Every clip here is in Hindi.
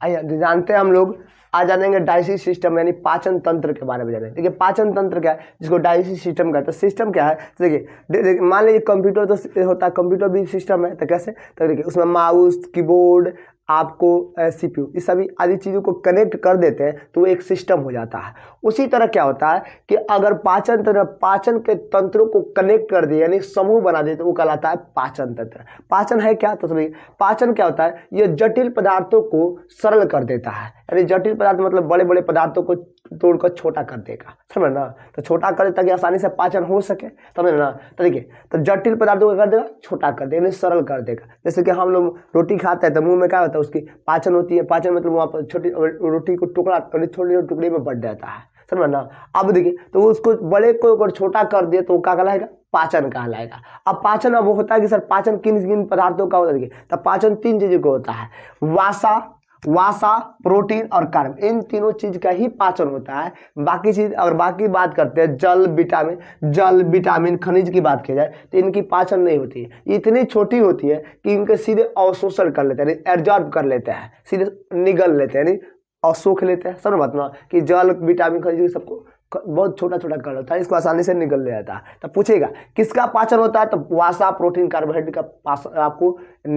जानते हैं हम लोग। आज जानेंगे डाइजेस्टिव सिस्टम यानी पाचन तंत्र के बारे में जानेंगे। देखिए पाचन तंत्र क्या है, जिसको डाइजेस्टिव सिस्टम कहते हैं। सिस्टम क्या है, देखिए मान लीजिए कंप्यूटर तो होता है, कंप्यूटर भी सिस्टम है। तो कैसे, तो देखिए उसमें माउस, कीबोर्ड, आपको सीपीयू, इस सभी आदि चीज़ों को कनेक्ट कर देते हैं तो वो एक सिस्टम हो जाता है। उसी तरह क्या होता है कि अगर पाचन के तंत्रों को कनेक्ट कर दिए यानी समूह बना दिए तो वो कहलाता है पाचन तंत्र। पाचन है क्या, तो समझिए पाचन क्या होता है, ये जटिल पदार्थों को सरल कर देता है। यानी जटिल पदार्थ मतलब बड़े बड़े पदार्थों को तोड़कर छोटा कर देगा, समझ ना। तो छोटा कर देता कि आसानी से पाचन हो सके, समझ ना। तो देखिए तो जटिल पदार्थों को कर देगा, छोटा कर देगा, सरल कर देगा। जैसे कि हम लोग रोटी खाते हैं तो मुंह में क्या होता है, उसकी पाचन होती है। पाचन मतलब वहाँ पर छोटी रोटी को टुकड़ा छोटे टुकड़े में बढ़ जाता है, समझ ना। अब देखिए तो उसको बड़े को अगर छोटा कर दिए तो क्या कहलाएगा, पाचन कहलाएगा। अब पाचन अब होता है कि सर पाचन किन किन पदार्थों का होता है। तो पाचन तीन चीजों का होता है, वासा, प्रोटीन और कार्ब, इन तीनों चीज का ही पाचन होता है। बाकी चीज अगर बाकी बात करते हैं जल विटामिन खनिज की बात की जाए तो इनकी पाचन नहीं होती है। इतनी छोटी होती है कि इनके सीधे अवशोषण कर लेते हैं, एब्जॉर्ब कर लेते हैं, सीधे निगल लेते हैं, अवशोष लेते हैं। समझ बात ना कि जल विटामिन खनिज सबको बहुत छोटा छोटा कर होता है, इसको आसानी से निकल ले जाता है। तो पूछेगा किसका पाचन होता है, तो वासा, प्रोटीन, कार्बोहाइड्रेट का आपको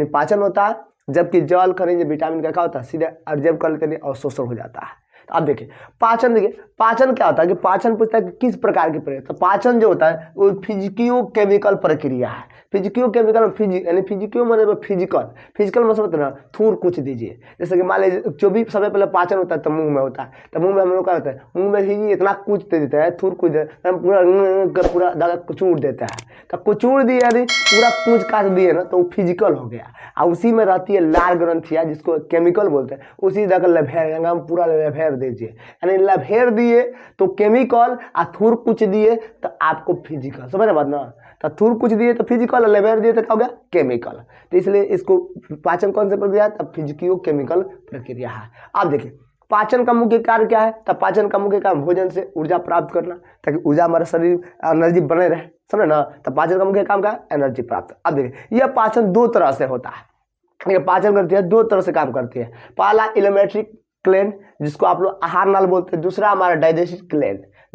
पाचन होता है। जबकि जल खनिज विटामिन का क्या होता है, सीधे एब्जॉर्ब कर लेते हैं, अवशोषण हो जाता है। तो अब देखिए पाचन क्या होता है कि पाचन पूछता है कि किस प्रकार की प्रक्रिया। तो पाचन जो होता है वो फिजिकियो केमिकल प्रक्रिया है। फिजिकियो केमिकल यानी फिजिकियो मतलब फिजिकल मतलब ना थूर कुछ दीजिए। जैसे कि मान लीजिए जो भी सबसे पहले पाचन होता है तो मुंह में होता है। तो मुंह में हम लोग क्या होता है, मुंह में ही इतना कुछ दे देते हैं, थूर कुछ पूरा दादा कुचूर देता है। तो कुचूर दिए यानी पूरा कुछ काट दिए ना तो वो फिजिकल हो गया। और उसी में रहती है लाल ग्रंथियां जिसको केमिकल बोलते हैं। उसी जगह लभेर, हम पूरा लभेर दीजिए, यानी लभेर दिए तो केमिकल, और थूर कुछ दिए तो आपको फिजिकल, समझ बात ना। तो थूर कुछ दिए तो फिजिकल, लभेर दिए तो क्या हो गया, केमिकल। तो इसलिए इसको पाचन कौन से प्रक्रिया है, तब फिजिकियो केमिकल प्रक्रिया है। आप देखिए पाचन का मुख्य कार्य क्या है, तब पाचन का मुख्य कार्य भोजन से ऊर्जा प्राप्त करना, ताकि ऊर्जा हमारे शरीर एनर्जी बने रहे, समझे ना। तो पाचन का मुख्य काम क्या है, एनर्जी प्राप्त। अब देखिए यह पाचन दो तरह से होता है। ये पाचन करती है दो तरह से काम करती है। पहला एलिमेंट्री ग्लैंड जिसको आप लोग आहार नाल बोलते हैं, दूसरा हमारा डाइजेस्टिव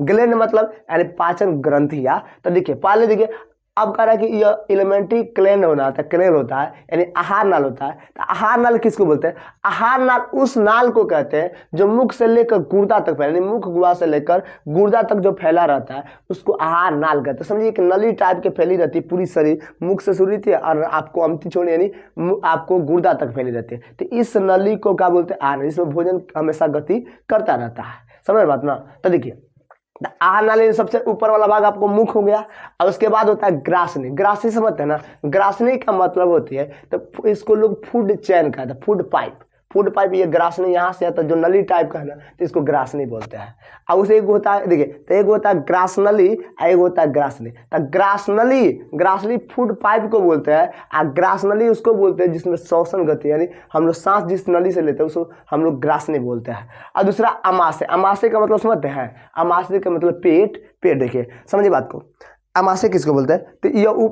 ग्लैंड मतलब यानी पाचन ग्रंथियां। तो देखिए पहले देखिए अब कह रहा है कि यह एलिमेंट्री ग्लैंड होता है यानी आहार नाल होता है। तो आहार नाल किसको बोलते हैं, आहार नाल उस नाल को कहते हैं जो मुख से लेकर गुर्दा तक फैला, यानी मुख गुहा से लेकर गुर्दा तक जो फैला रहता है उसको आहार नाल कहते हैं। समझिए कि नली टाइप के फैली रहती है पूरी शरीर, मुख से शुरू रहती है और आपको अमती छोड़ी यानी आपको गुर्दा तक फैली रहती है। तो इस नली को क्या बोलते हैं, आहार, जिसमें भोजन हमेशा गति करता रहता है, समझ बात ना। तो देखिए आहार नाली सबसे ऊपर वाला भाग आपको मुख हो गया, और उसके बाद होता है ग्रासनी। ग्रासनी समझते हैं ना, ग्रासनी का मतलब होती है तो इसको लोग फूड चैन कहते हैं, फूड पाइप ये ग्रासनी यहाँ से आता है, जो नली टाइप का है ना तो इसको ग्रासनी बोलते हैं। और उसे एक होता है, देखिए तो एक होता है ग्रासनली और एक होता है ग्रासनी। तो ग्रासनली फूड पाइप को बोलते हैं, और ग्रासनली उसको बोलते हैं जिसमें श्वसन गति यानी हम लोग सांस जिस नली से लेते हैं उसको हम लोग ग्रासनी बोलते हैं। और दूसरा अमाशय का मतलब समझते हैं, अमाशय का मतलब पेट। देखिए समझिए बात को, अमाशय किसको बोलते हैं, तो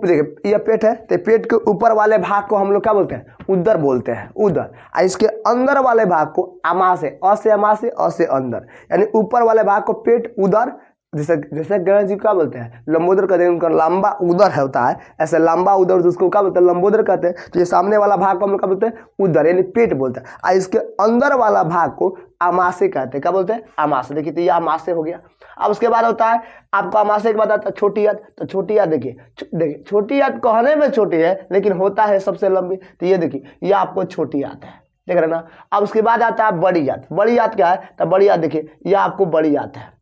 देखिए यह पेट है, तो पेट के ऊपर वाले भाग को हम लोग क्या बोलते हैं, उदर बोलते हैं, उदर। और इसके अंदर वाले भाग को अमाशय, अ से अंदर, यानी ऊपर वाले भाग को पेट, उदर। जैसे गणेश जी क्या बोलते हैं, लंबोदर कहते हैं, उनका लंबा उदर होता है, ऐसे लंबा उदर उसको क्या बोलते हैं, लंबोदर कहते हैं। तो ये सामने वाला भाग को हम लोग क्या बोलते हैं, उदर यानी पेट बोलते हैं। और इसके अंदर वाला भाग को अमाशय कहते हैं, क्या बोलते हैं, अमाशय। देखिए तो ये अमाशय हो गया। अब उसके बाद होता है आपको अमाशय के बाद आता है छोटी आंत। तो छोटी आंत देखिए छोटी आंत कहने में छोटी है लेकिन होता है सबसे लंबी। तो ये देखिए ये आपको छोटी आंत है, देख रहे ना। अब उसके बाद आता है बड़ी आंत। बड़ी आंत क्या है, तो बड़ी आंत देखिए ये आपको बड़ी आंत है,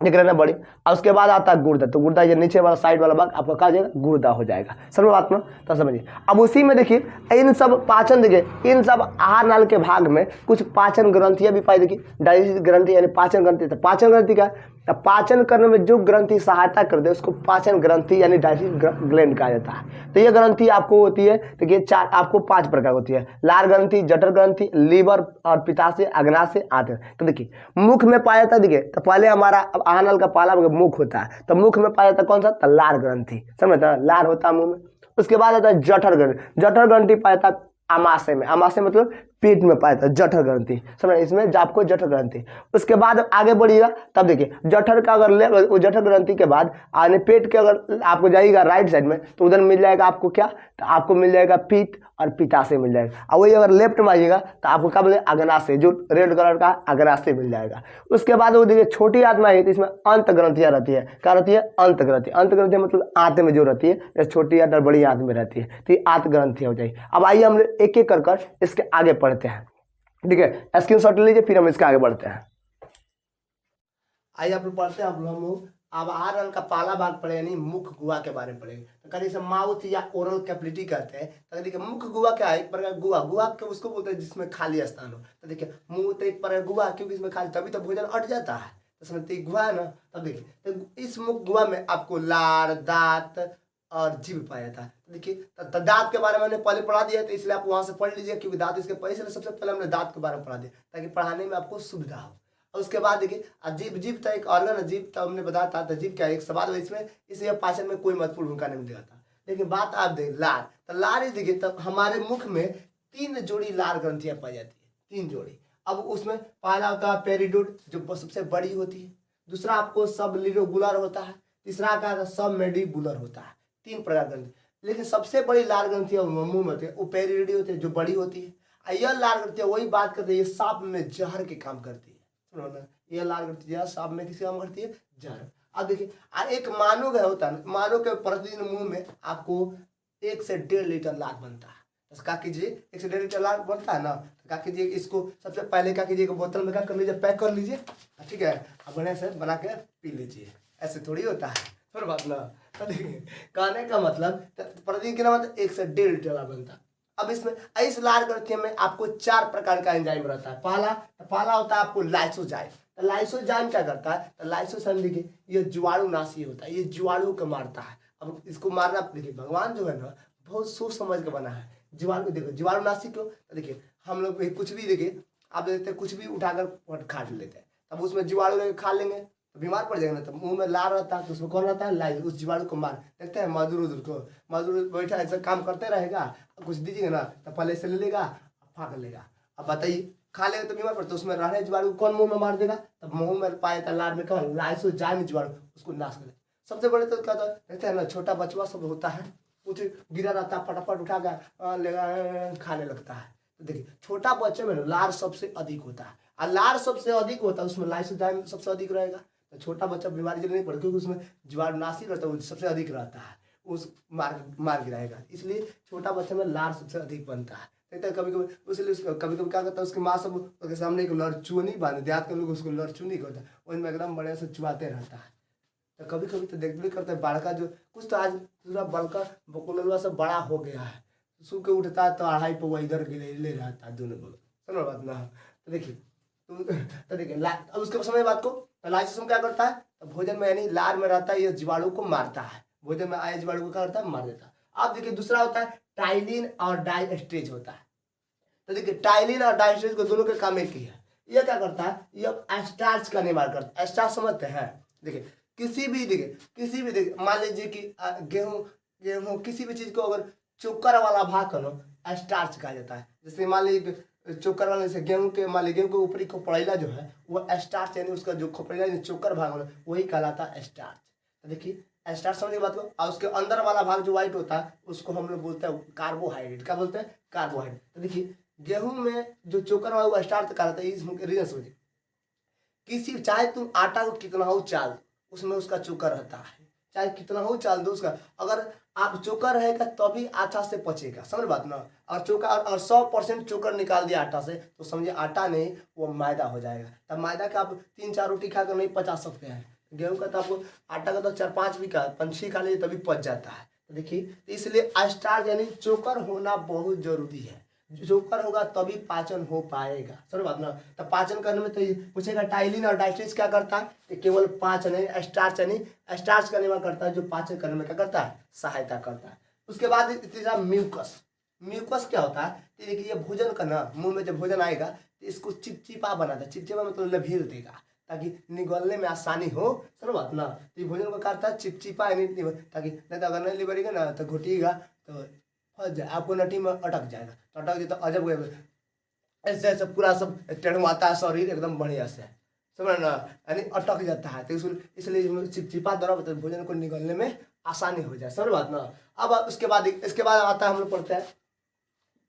देख रहे ना बड़ी। और उसके बाद आता है गुर्दा। तो गुर्दा ये नीचे वाला साइड वाला भाग आपका कहा जाएगा, गुर्दा हो जाएगा। समझ बात में, तो समझिए। अब उसी में देखिए इन सब पाचन, देखिए इन सब आहार नाल के भाग में कुछ पाचन ग्रंथियां भी पाई। देखिए डाइजेस्टिव ग्रंथि यानी पाचन ग्रंथि। तो पाचन ग्रंथि का पाचन करने में जो ग्रंथि सहायता कर दे उसको पाचन ग्रंथि यानी डाइजेस्टिव ग्लैंड कहा जाता है। तो ये ग्रंथि आपको होती है, देखिए चार आपको 5 प्रकार होती है, लार ग्रंथि, जठर ग्रंथि, लीवर और पित्ताशय, अग्नाशय, आंत्र। तो देखिए मुख में पाया जाता है, देखिए तो पहले हमारा आहार नाल का पहला मुख होता है। तो मुख में पाया जाता है कौन सा, तो लार ग्रंथि, समझते हैं, लार होता है मुंह में। उसके बाद आता है जठर ग्रंथि। जठर ग्रंथि पाया जाता है अमाशय में। अमाशय मतलब पेट में पाया था जठर ग्रंथि, समझ इसमें आपको जठर ग्रंथि। उसके बाद आगे बढ़िएगा तब देखिए जठर का अगर ले वो जठर ग्रंथि के बाद आने पेट के अगर आपको जाइएगा राइट साइड में तो उधर मिल जाएगा आपको क्या, तो आपको मिल जाएगा पीठ और पित्ताशय मिल जाएगा। और वही अगर लेफ्ट में आइएगा तो आपको क्या बोले अग्नाशय, जो रेड कलर का अग्नाशय मिल जाएगा। उसके बाद वो देखिए छोटी आत्मा है तो इसमें अंत ग्रंथियाँ रहती है, क्या रहती है अंत ग्रंथि। अंत ग्रंथि मतलब आंत में जो रहती है, जैसे छोटी आंत और बड़ी आंत में रहती है, तो ये आंत ग्रंथि हो जाएगी। अब आइए हम एक एक कर इसके आगे पढ़ते हैं, ठीक है। स्क्रीनशॉट लीजिए फिर हम इसके आगे बढ़ते हैं। आइए आप लोग पढ़ते हैं। हम लोग अब आर रन का पहला भाग पढ़े यानी मुख गुहा के बारे में पढ़ेंगे। तो कभी इसे माउथ या ओरल कैपिलिटी कहते हैं। तो देखिए मुख गुहा क्या है, एक प्रकार गुहा, गुहा के उसको बोलते हैं जिसमें खाली स्थान हो। तो देखिए मुंह तो एक प्रकार गुहा, क्योंकि इसमें खाली तभी तो भोजन अट जाता है, तो समझते गुहा है ना। तब देखिए तो इस मुख गुहा में आपको लार, दांत और जीभ पाया था। देखिए तो दांत के बारे में हमने पहले पढ़ा दिया, तो इसलिए आप वहां से पढ़ लीजिए, क्योंकि दांत इसके पहले सबसे पहले हमने दांत के बारे में पढ़ा दिया ताकि पढ़ाने में आपको सुविधा हो। और उसके बाद देखिए जीभ, जीभ था एक ऑर्गन है, जीभ था हमने बताया था। तो जीभ क्या है, एक सवाल है इसमें, इसलिए पाचन में कोई महत्वपूर्ण भूमिका नहीं दिखाता। लेकिन बात आप देख लार, तो लार देखिए तब हमारे मुख में 3 जोड़ी लार ग्रंथियां पाई जाती है, 3 जोड़ी। अब उसमें पहला होता है पेरिडोड जो सबसे बड़ी होती है, दूसरा आपको सबलिरोगुलर होता है, तीसरा का सब मेडिबुलर होता है। 3 प्रकार ग्रंथि, लेकिन सबसे बड़ी लार ग्रंथियां मुंह में होती है, वो पेरिडी होती है जो बड़ी होती है। यह लार ग्रंथियां वही बात करते हैं, ये सांप में जहर के काम करती है। सुनो ना, ये लार ग्रंथियां सांप में किसी काम करती है, जहर। अब देखिए एक मानव है होता है, मानव के प्रतिदिन मुंह में आपको 1 से 1.5 लीटर लार बनता है। तो क्या कीजिए 1 से 1.5 लीटर लार बनता है ना, तो क्या कीजिए इसको सबसे पहले क्या कीजिए बोतल में क्या कर लीजिए, पैक कर लीजिए, ठीक है। अब बढ़िया से बना के पी लीजिए। ऐसे थोड़ी होता है, थोड़ा बात ना। तो देखिए कहने का मतलब प्रतिदिन कितना मतलब 1 से 1.5 लीटर लार बनता है। अब इसमें इस लार ग्रंथि में आपको 4 प्रकार का एंजाइम रहता है। पहला होता है आपको लाइसोजाइम। तो लाइसोजाइम क्या करता है, तो लाइसोजाइम देखिए ये जीवाणुनाशी होता है, ये जीवाणु को मारता है। अब इसको मारना देखिए भगवान जो है ना बहुत सोच समझ के बना है। जीवाणु देखो जीवाणुनाशी क्यों, तो देखिए हम लोग कुछ भी देखिए आप देखते हैं कुछ भी उठाकर खा लेते हैं, तब उसमें जीवाणु खा लेंगे तो बीमार पड़ जाएंगे ना। तो मुंह में लार रहता है तो उसमें कौन रहता है, लाई, उस जीवाणु को मार। देखते हैं मजदूर को, मजदूर बैठा ऐसा काम करते रहेगा, कुछ दीजिएगा ना तो पहले से ले लेगा फाँक लेगा। अब बताइए खा लेगा तो बीमार पड़ता है, उसमें रह जीवाणु कौन मुंह में मार देगा, तब मुंह में पाया था लार में कौन लाइसोजाइम जीवाणु उसको नाश कर। सबसे बड़े तो क्या देखते हैं ना छोटा बचवा सब होता है, कुछ गिरा रहता है फटाफट उठा कर खाने लगता है। तो देखिए छोटा बच्चे में लार सबसे अधिक होता है, और लार सबसे अधिक होता है उसमें लाइसोजाइम सबसे अधिक रहेगा। तो छोटा बच्चा बीमारी जल्दी नहीं पड़ता क्योंकि उसमें जीवाणुनाशी रहता है, वो सबसे अधिक रहता है, उस मार गिराएगा। इसलिए छोटा बच्चे में लार सबसे अधिक बनता है। देखते हैं कभी कभी इसलिए कभी कभी क्या करता है उसकी माँ सब उसके सामने एक लड़चू नहीं बांधे, देहात के लोग उसको लड़चू नहीं करता, उसमें एकदम बढ़िया से चुबाते रहता है। तो कभी कभी तो देख भी करते हैं बड़का जो कुछ तो आज पूरा बड़का बकुलवा से बड़ा हो गया है, सो के उठता है तो 2.5 पौवा इधर के ले रहता है दोनों बगल, समझ बात ना। तो देखिए तो देखिए अब उसके समय बात को लाइसोजाइम क्या करता है, तो भोजन में यानी लार में रहता है ये जीवाणु को मारता है, भोजन में आए जीवाणु को क्या करता है मार देता है। अब देखिए दूसरा होता है टाइलिन और डाइस्टेज होता है। तो देखिए टाइलिन और डाइस्टेज को दोनों के काम एक ही है। ये क्या करता है, ये स्टार्च का निर्माण करता है। स्टार्च समझते हैं, देखिए किसी भी देखिए मान लीजिए कि गेहूं किसी भी चीज को अगर चोकर वाला भाग करो स्टार्च कहा जाता है। जैसे मान लीजिए चोकर वाले से गेहूं के मान लीजिए गेहूं के ऊपरी खोपड़ेला जो है वो स्टार्च यानी उसका जो खोपड़ेला चोकर भाग वाला वही कहलाता है स्टार्च। तो देखिए स्टार्च समझने की बात को, और उसके अंदर वाला भाग जो व्हाइट होता है उसको हम लोग बोलते हैं कार्बोहाइड्रेट। क्या बोलते हैं, कार्बोहाइड्रेट। तो देखिए गेहूं में जो चोकर वाला वो स्टार्च कहलाता है, इस रीजन समझिए। किसी चाहे तुम आटा को कितना हो चाल उसमें उसका चोकर रहता है, चाहे कितना हो चाल दो उसका, अगर आप चोकर रहेगा तभी आटा से पचेगा, समझ बात ना। और चोकर और 100% चोकर निकाल दिया आटा से तो समझिए आटा नहीं वो मैदा हो जाएगा। तब मैदा का आप 3-4 रोटी खाकर नहीं पचा सकते हैं, गेहूं का तो आपको आटा का तो 4-5 भी का 5-6 खा लीजिए तभी पच जाता है। तो देखिए इसलिए स्टार्च यानी चोकर होना बहुत जरूरी है, चोकर होगा तभी पाचन हो पाएगा, समझ बात ना। तो पाचन करने में तो पूछेगा टाइलिन और डाइस्टेज क्या करता है, कि केवल पाचन नहीं स्टार्च का निर्माण करता है जो पाचन करने में क्या करता है, सहायता करता है। उसके बाद तीसरा म्यूकस। म्यूकस क्या होता है, तो देखिए ये भोजन का ना मुंह में जब भोजन आएगा तो इसको चिपचिपा बनाता है, चिपचिपा मतलब लभीर देगा ताकि निगलने में आसानी हो, समझ बात ना। तो ये भोजन को करता है चिपचिपा यानी ताकि नहीं तो अगर नहीं लिबरेगा ना तो घुटिएगा तो फंस जाए आपको नटी में अटक जाएगा, तो अटक जाए तो अजब ऐसे ऐसे पूरा सब टेढ़वाता है शरीर एकदम बढ़िया से, समझ ना, यानी अटक जाता है। तो इसलिए चिपचिपा द्वारा भोजन को निकलने में आसानी हो जाए, समझ बात ना। अब इसके बाद आता है, हम लोग पढ़ते हैं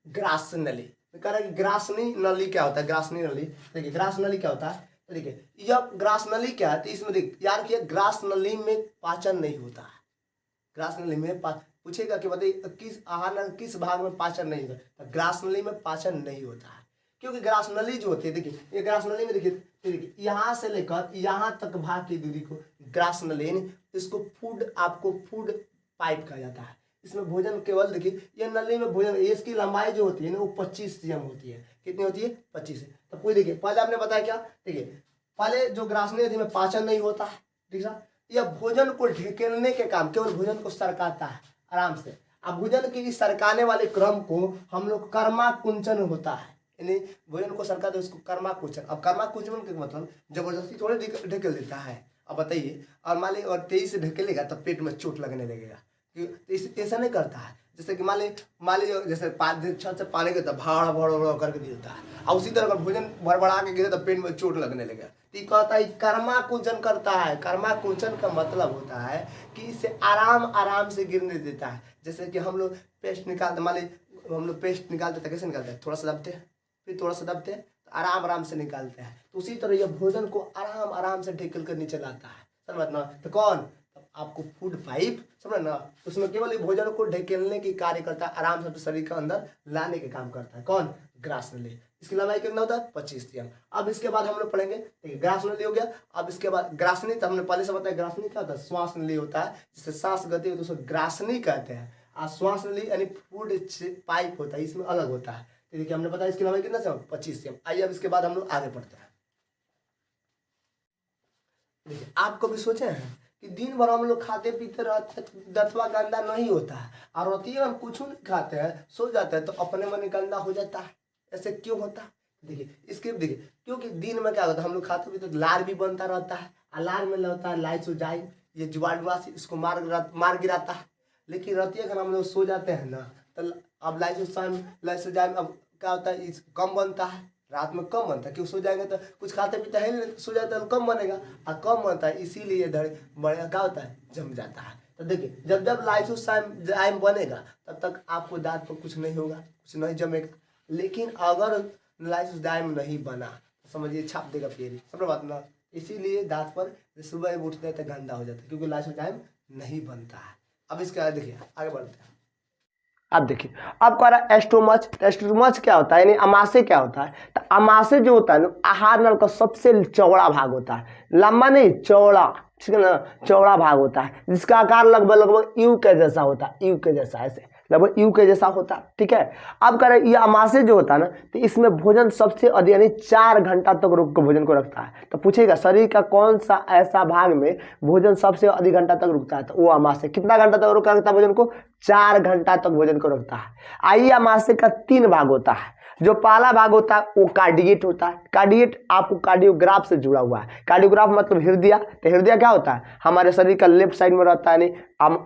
ग्रास नली। कह रहा है कि ग्रासनी नली क्या होता है, ग्रासनी नली। देखिए ग्रास नली क्या होता है, तो देखिए यह ग्रास नली क्या है, तो इसमें देख यार कि ग्रास नली में पाचन नहीं होता है। ग्रास नली में पूछेगा कि बताइए किस आहार नल किस भाग में पाचन नहीं होता, तो ग्रास नली में पाचन नहीं होता है। क्योंकि ग्रास नली जो होती है, देखिए ये ग्रास नली में देखिए यहाँ से लेकर यहाँ तक भाग की दूरी को ग्रास नली, इसको आपको फूड पाइप कहा जाता है। इसमें भोजन केवल देखिए ये नली में भोजन, इसकी लंबाई जो होती है ना वो 25 cm होती है। कितनी होती है, 25 से। तो कोई देखिए पहले आपने बताया क्या, देखिए पहले जो ग्रास नली थी में पाचन नहीं होता है, ठीक है। यह भोजन को ढकेलने के काम, केवल भोजन को सरकाता है आराम से। अब भोजन के इस सरकाने वाले क्रम को हम लोग कर्मा कुंचन होता है, यानी भोजन को सरकाते उसको कर्मा कुंचन। अब कर्मा कुंचन का मतलब जबरदस्ती थोड़े ढकेल देता है। अब बताइए, और मान ली और तेजी से ढकेलेगा तब पेट में चोट लगने लगेगा, ऐसा नहीं करता है। जैसे कि मान ली जैसे छत से पानी गिरता भाड़ भड़ करके गिरता है, और उसी तरह अगर भोजन भड़बड़ा के गिरे तो पेट में चोट लगने लगेगा। तो कहता है कर्मा कुंचन करता है। कर्मा कुंचन का मतलब होता है कि इसे आराम से गिरने देता है। जैसे कि हम लोग पेस्ट निकालते, मान ली हम लोग पेस्ट निकालते तो कैसे निकालते हैं, थोड़ा सा दबते हैं, फिर थोड़ा सा दबते हैं, तो आराम से निकालते हैं। तो उसी तरह यह भोजन को आराम से ढकेल कर नीचे लाता है, समझना। तो कौन, आपको फूड पाइप, समझ ना, उसमें केवल ये भोजन को ढकेलने की कार्य करता है, आराम से शरीर के अंदर लाने के काम करता है। कौन, ग्रास नली। इसकी लंबाई कितना होता है, 25 cm। अब इसके बाद हम लोग पढ़ेंगे, देखिए ग्रास नली हो गया। अब इसके बाद ग्रासनी, तो हमने पहले से बताया ग्रासनी क्या होता है, श्वास नली होता है, जिससे सांस गति होती है, उसको ग्रासनी कहते हैं। और श्वास नली यानी फूड पाइप होता है, इसमें अलग होता है। तो देखिए हमने बताया इसकी लंबाई कितना से 25 cm। आइए अब इसके बाद हम लोग आगे पढ़ते हैं। देखिए आप कभी सोचे हैं कि दिन भर हम लोग खाते पीते रहते हैं, दतवा गंदा नहीं होता है, और रोटी हम कुछ नहीं खाते हैं, सो जाते हैं तो अपने मन गंदा हो जाता है। ऐसे क्यों होता है, देखिए क्योंकि दिन में क्या होता है, हम लोग खाते पीते लार भी बनता रहता है, और लार में लगता है लाइसोजाइम, ये जीवाणुनाशी, इसको मार गिराता है। लेकिन रात अगर हम लोग सो जाते हैं ना, तो अब लाइसोजाइम अब क्या होता है, कम बनता है, रात में कम बनता है। क्यों, सो जाएंगे तो कुछ खाते पीते है नहीं, सो जाता है तो कम बनेगा, और कम बनता है, इसीलिए बढ़िया क्या होता है, जम जाता है। तो देखिए जब लाइसोजाइम बनेगा तब तक आपको दांत पर कुछ नहीं होगा, कुछ नहीं जमेगा। लेकिन अगर लाइसोजाइम नहीं बना तो समझिए छाप देगा पेरी, समझ बात ना। इसीलिए दांत पर सुबह उठते हैं तो गंदा हो जाता है, क्योंकि लाइसोजाइम नहीं बनता है। अब इसके बाद देखिए आगे बढ़ते हैं। अब देखिए अब कह रहा है एस्टोमच। एस्टोमच क्या होता है, यानी अमाशय क्या होता है। तो अमाशय जो होता है ना, आहार नल का सबसे चौड़ा भाग होता है, लंबा नहीं चौड़ा, ठीक है ना, चौड़ा भाग होता है, जिसका आकार लगभग यू के जैसा होता है, यू के जैसा, ऐसे लगभग यू के जैसा होता है, ठीक है। अब कह रहे ये अमाशय जो होता है ना, तो इसमें भोजन सबसे अधिक यानी 4 घंटा तक रोक कर भोजन को रखता है। तो पूछेगा शरीर का कौन सा ऐसा भाग में भोजन सबसे अधिक घंटा तक रुकता है, तो वो अमाशय। कितना घंटा तक रोक रखता है भोजन को, 4 घंटा तक भोजन को रखता है। आइए अमाशय का 3 भाग होता है। जो पहला भाग होता है वो कार्डिएट होता है। कार्डिएट आपको कार्डियोग्राफ से जुड़ा हुआ है। कार्डियोग्राफ मतलब हृदय। तो हृदय क्या होता है, हमारे शरीर का लेफ्ट साइड में रहता है, यानी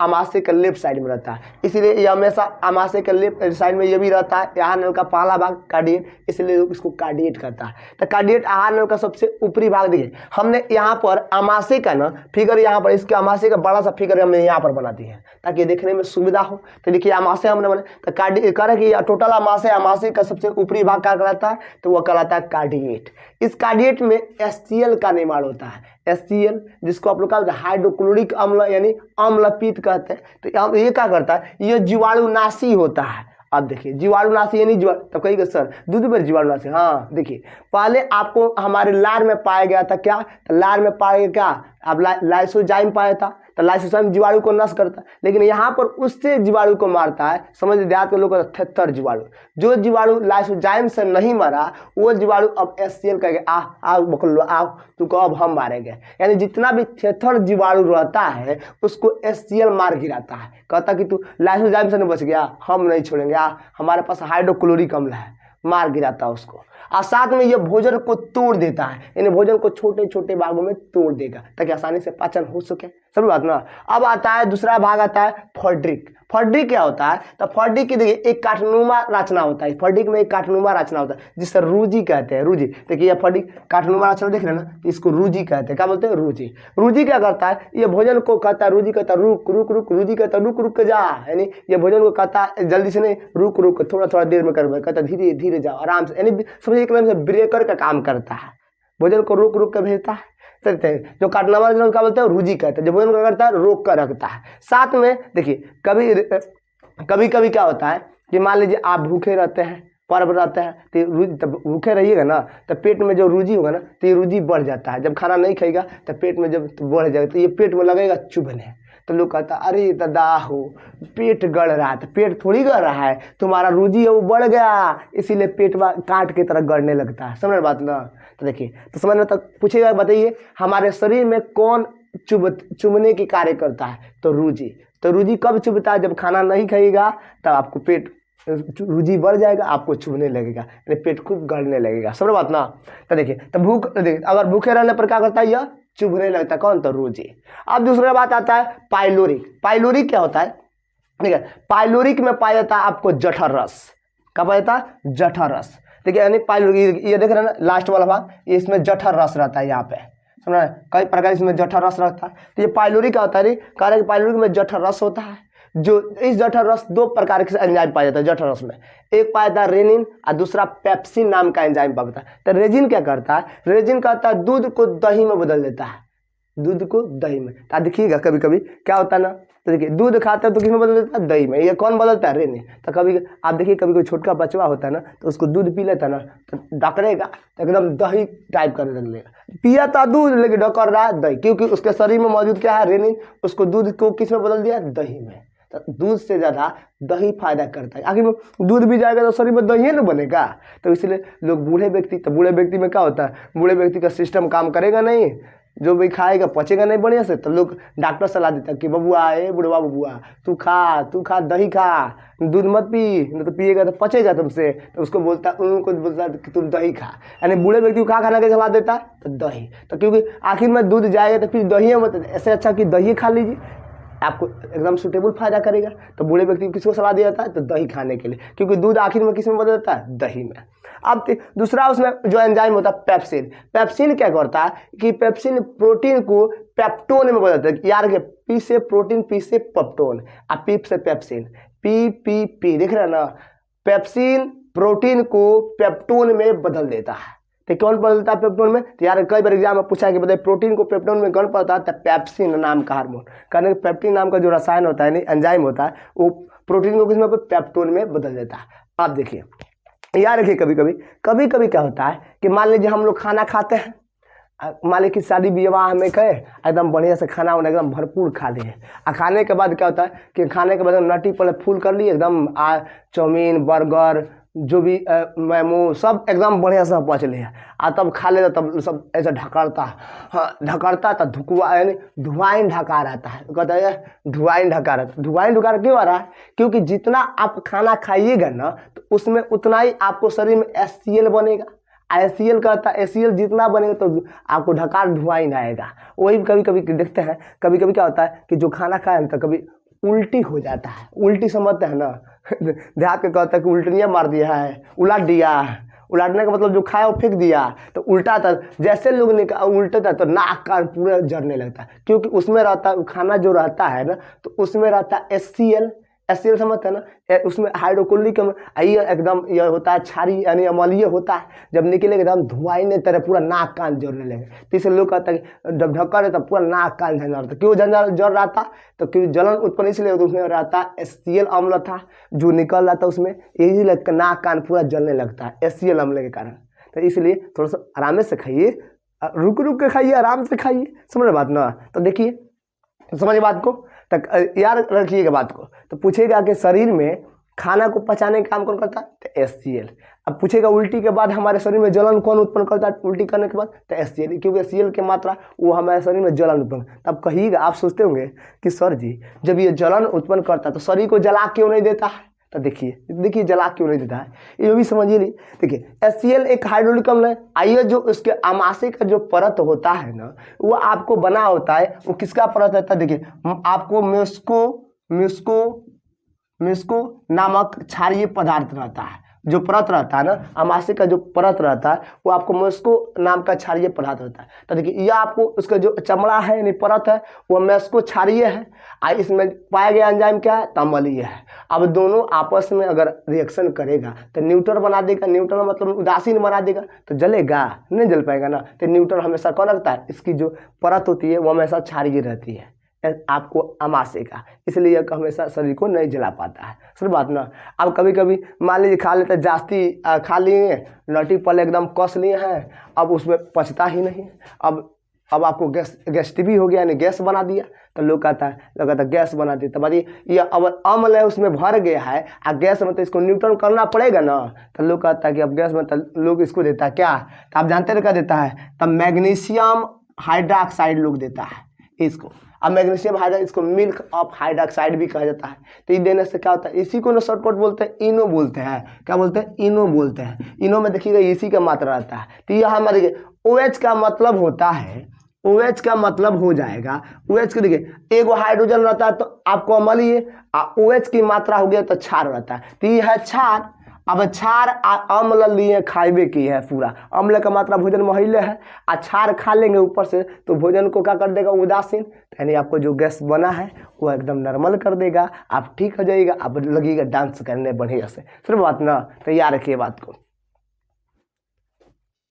अमाशय का लेफ्ट साइड में रहता है, इसीलिए ये हमेशा अमाशय के लेफ्ट साइड में ये भी रहता है। आहार नल का पहला भाग कार्डिएट, इसलिए इसको कार्डिएट कहता है। तो कार्डिएट आहार नल का सबसे ऊपरी भाग। देखिए हमने यहाँ पर अमाशय का ना फिगर, यहाँ पर इसके अमाशय का बड़ा सा फिगर हमने यहाँ पर बना दिया है ताकि देखने में सुविधा हो। तो देखिए अमाशय हमने बने, तो कार्डिएट कह रहे कि टोटल अमाशय का सबसे ऊपरी भाग क्या कहलाता है, तो वह कहलाता है कार्डिएट। इस कार्डिएट में HCl का निर्माण होता है। HCl जिसको आप लोग क्या हाइड्रोक्लोरिक अम्ल यानी अम्लपित्त कहते हैं। तो ये क्या करता है, ये जीवाणुनाशी होता है। अब देखिए जीवाणुनाशी यानी तब कहिएगा सर दूध पर जीवाणुनाशी, हाँ देखिए पहले आपको हमारे लार में पाया गया था क्या, तो लार में पाया गया क्या, अब लाइसोजाइम पाया था। तो लाइसोजाइम जीवाणु को नष्ट करता है, लेकिन यहाँ पर उससे जीवाणु को मारता है। समझ देहात के लोग थेतर जीवाणु, जो जीवाणु लाइसोजाइम से नहीं मरा वो जीवाणु अब HCl कहेगा आओ बकलो आओ तुमको अब हम मारेंगे। यानी जितना भी थेथर जीवाणु रहता है उसको HCl मार गिराता है, कहता कि तू लाइसोजाइम से नहीं बच गया, हम नहीं छोड़ेंगे, हमारे पास हाइड्रोक्लोरिक अम्ल है, मार गिराता उसको। और साथ में ये भोजन को तोड़ देता है, यानी भोजन को छोटे छोटे भागों में तोड़ देगा ताकि आसानी से पाचन हो सके। समझ बात ना। अब आता है दूसरा भाग, आता है फॉड्रिक। फॉड्रिक क्या होता है? तो फॉड्रिक की देखिए एक काटनुमा रचना होता है, फॉड्रिक में एक काटनुमा रचना होता है जिससे रूजी कहते हैं। रूजी देखिए ये फॉड्रिक काटनुमा रचना देख रहे हैं ना, इसको रूजी कहते हैं। क्या बोलते हैं? रूजी। रूजी क्या करता है? ये भोजन को कहता है, रूजी कहता है रुक रुक रुक, रूजी कहता है रुक रुक के जा, यानी ये भोजन को कहता है जल्दी से नहीं, रुक रुक थोड़ा थोड़ा देर में कर, कहता धीरे धीरे जाओ आराम से, यानी समझिए एक तरह से ब्रेकर का काम करता है, भोजन को रुक रुक के भेजता है। जो काटनामा क्या बोलते हैं? रूजी कहते हैं। जो भोजन का करता है रोक कर रखता है। साथ में देखिए कभी कभी क्या होता है कि मान लीजिए आप भूखे रहते हैं, पर्व रहता है, तो भूखे रहिएगा ना तो पेट में जो रूजी होगा ना तो ये रूजी बढ़ जाता है। जब खाना नहीं खाएगा तो पेट में जब बढ़ जाएगा तो ये पेट में लगेगा चुभने। तो लोग कहता है अरे दादा हो पेट गड़ रहा है, तो पेट थोड़ी गड़ रहा है, तुम्हारा रूजी है वो बढ़ गया, इसीलिए पेट काट की तरह गड़ने लगता है। समझ बात ना। तो देखिए तो समझ में तक पूछेगा, बताइए हमारे शरीर में कौन चुभने की कार्य करता है? तो रूजी। तो रूजी कब चुभता है? जब खाना नहीं खाएगा तब आपको पेट रूजी बढ़ जाएगा, आपको चुभने लगेगा, यानी पेट खूब गड़ने लगेगा। समझ बात ना। तो देखिए तो अगर भूखे रहने पर क्या करता है? यह चुभने लगता है। कौन? तो रूजी। अब दूसरा बात आता है पाइलोरिक। पाइलोरिक क्या होता है? ठीक है, पाइलोरिक में पाया जाता है आपको जठर रस। क्या पाया जाता है? जठर रस। देखिए यानी पाइलोरिक ये देख रहे हैं ना लास्ट वाला भाग, इसमें जठर रस रहता है। यहाँ पे समझ कई प्रकार इसमें जठर रस रहता है। तो ये पाइलोरिक क्या होता है? कारण पाइलोरिक में जठर रस होता है। जो इस जठर रस दो प्रकार के एंजाइम पाया जाता है जठर रस में, एक पाया जाता है रेनिन और दूसरा पेप्सिन नाम का एंजाइम पाता है। तो रेजिन क्या करता है? रेजिन कहता है दूध को दही में बदल देता है, दूध को दही में। तो देखिएगा कभी कभी क्या होता है ना, तो देखिए दूध खाता है तो किस में बदल देता है? दही में। ये कौन बदलता है? रेनिन। तो कभी आप देखिए कभी कोई छोटका बचवा होता है ना तो उसको दूध पी लेता है ना तो डकरेगा तो एकदम दही टाइप कर लेगा, पिया था दूध लेकिन डकर रहा है दही, क्योंकि उसके शरीर में मौजूद क्या है? रेनिन। उसको दूध को किस में बदल दिया? दही में। तो दूध से ज़्यादा दही फायदा करता है। आखिर दूध भी जाएगा तो शरीर में दही ना बनेगा। तो इसलिए लोग बूढ़े व्यक्ति, तो बूढ़े व्यक्ति में क्या होता है? बूढ़े व्यक्ति का सिस्टम काम करेगा नहीं, जो भी खाएगा पचेगा नहीं बढ़िया से, तो लोग डॉक्टर सलाह देता है कि बबुआ ए बुढ़वा बबुआ तू खा दही खा, दूध मत पी, नहीं तो पिएगा तो पचेगा तुमसे। तो उसको बोलता उनको बोलता कि तुम दही खा, यानी बूढ़े व्यक्ति को क्या खाने की सलाह देता है? तो दही। तो क्योंकि आखिर में दूध जाएगा तो फिर दही मत, ऐसे अच्छा कि दही खा लीजिए, आपको एकदम सुटेबल फायदा करेगा। तो बूढ़े व्यक्ति को किसको सलाह दिया जाता है? तो दही खाने के लिए, क्योंकि दूध आखिर में किस में बदल जाता है? दही में। अब दूसरा उसमें जो एंजाइम होता है पेप्सिन। पेप्सिन क्या करता है कि पेप्सिन प्रोटीन को पेप्टोन में बदलता है। यार के पी से प्रोटीन, पी से पेप्टोन, और पी से पेप्सिन, पी देख रहे हैं ना। पेप्सिन प्रोटीन को पेप्टोन में बदल देता है। तो कौन बदलता है पेप्टोन में? तो यार कई बार एग्जाम में पूछा है कि बताइए प्रोटीन को पेप्टोन में कौन पड़ता है? तो पेप्सिन नाम का हार्मोन। कारण पेप्टिन नाम का जो रसायन होता है, नहीं एंजाइम होता है, वो प्रोटीन को किसमें? पेप्टोन में बदल देता है। आप देखिए यार देखिए कभी कभी क्या होता है कि मान लीजिए हम लोग खाना खाते हैं, मान लीजिए कि शादी विवाह में गए, एकदम बढ़िया से खाना वाना एकदम भरपूर खा लिए, और खाने के बाद क्या होता है कि खाने के बाद नटी पहले फुल कर लिए एकदम, चाउमीन बर्गर जो भी मोमो सब एकदम बढ़िया से पच लिया, आ तब खा लेता, तब सब ऐसा ढकरता, हाँ ढकरता तो धुकवा यानी धुआं ढका रहता है। कहता है धुआं ढका रहता। धुआं ढका क्यों आ रहा है? क्योंकि जितना आप खाना खाइएगा ना तो उसमें उतना ही आपको शरीर में HCl बनेगा। HCl कहता है HCl जितना बनेगा तो आपको ढकार धुआं आएगा। वही कभी कभी देखते हैं, कभी कभी क्या होता है कि जो खाना खाए तो कभी उल्टी हो जाता है। उल्टी समझते हैं ना, देहात के कहता है कि उल्टनिया मार दिया है, उलट दिया। उलटने का मतलब जो खाया वो फेंक दिया, तो उल्टा था। जैसे लोग उल्टे था तो नाक कान पूरा जरने लगता है, क्योंकि उसमें रहता है खाना जो रहता है ना, तो उसमें रहता है HCl समझते हैं ना। उसमें हाइड्रोक्लोरिक ये एकदम ये होता है क्षारी यानी अम्लीय होता है। जब निकलेगा एकदम धुआं ने तरह पूरा नाक कान जरने लगे। तो इसलिए लोग कहते हैं कि जब ढक्कन है तब पूरा नाक कान झंझाता। क्यों जर रहा था? तो क्योंकि जलन उत्पन्न इसलिए उसमें रहता HCl अम्ल था जो निकल रहा था उसमें, यही लगता नाक कान पूरा जलने लगता है HCl अम्ल के कारण। तो इसलिए थोड़ा सा आराम से खाइए, रुक के खाइए, आराम से खाइए। समझ बात ना। तो देखिए समझिए बात को, तक याद रखिएगा बात को। तो पूछेगा कि शरीर में खाना को पचाने का काम कौन करता है? तो HCl। अब पूछेगा उल्टी के बाद हमारे शरीर में जलन कौन उत्पन्न करता है? उल्टी करने के बाद तो HCl, क्योंकि HCl की मात्रा वो हमारे शरीर में जलन उत्पन्न। तब कहिएगा, आप सोचते होंगे कि सर जी जब ये जलन उत्पन्न करता है तो शरीर को जला क्यों नहीं देता है? तो देखिए जला क्यों नहीं देता है, ये भी समझिए नहीं। देखिए HCl एक हाइड्रोलिक अम्ल है। आइए जो उसके अमाशय का जो परत होता है ना, वो आपको बना होता है, वो किसका परत रहता है? देखिए आपको म्यूस्को नामक क्षारीय पदार्थ रहता है, जो परत रहता है ना, अमाशय का जो परत रहता है वो आपको मेस्को नाम का क्षारीय पदार्थ रहता है। तो देखिए यह आपको उसका जो चमड़ा है यानी परत है वो मेस्को क्षारीय है, इसमें पाया गया एंजाइम क्या है? तो अम्लीय है। अब दोनों आपस में अगर रिएक्शन करेगा तो न्यूट्रल बना देगा, न्यूट्रल मतलब उदासीन बना देगा, तो जलेगा नहीं, जल पाएगा ना। तो न्यूट्रल हमेशा कौन रखता है? इसकी जो परत होती है वो हमेशा क्षारीय रहती है आपको अमाशय का, इसलिए यह हमेशा शरीर को नहीं जला पाता है। सर बात ना। अब कभी कभी मान लीजिए खा लेते जास्ती खा लिए, नटी पल एकदम कस लिए हैं, अब उसमें पचता ही नहीं, अब आपको गैस टीबी हो गया, यानी गैस बना दिया, तो लोग कहता है गैस बना दिया। तो भाई ये अब अम्ल है उसमें भर गया है, गैस में तो इसको न्यूट्रल करना पड़ेगा ना, तो लोग कहता है कि अब गैस में, तो लोग इसको देता है क्या? तो आप जानते हैं क्या देता है? तब मैग्नीशियम हाइड्रोक्साइड लोग देता है इसको। अब मैग्नीशियम हाइड्रोक्साइड, इसको मिल्क ऑफ हाइड्रोक्साइड भी कहा जाता है। तो ये देने से क्या होता है? इसी को ना शॉर्टकट बोलते हैं, इनो बोलते हैं। क्या बोलते हैं? इनो बोलते हैं। इनो में देखिएगा इसी का मात्रा रहता है। तो यह हमारे देखिए OH का मतलब होता है, OH का मतलब हो जाएगा, OH के देखिए एगो हाइड्रोजन रहता है तो आपको अम्लीय, OH की मात्रा हो गया तो क्षार रहता है। तो ये है क्षार। अब क्षार अम्ल लिए खाइबे की है, पूरा अम्ल का मात्रा भोजन में हिले है, क्षार खा लेंगे ऊपर से तो भोजन को क्या कर देगा? उदासीन, यानी आपको जो गैस बना है वो एकदम नॉर्मल कर देगा, आप ठीक हो जाइएगा, आप लगेगा डांस करने बढ़िया से। सिर्फ बात ना, तैयार रखिए बात को।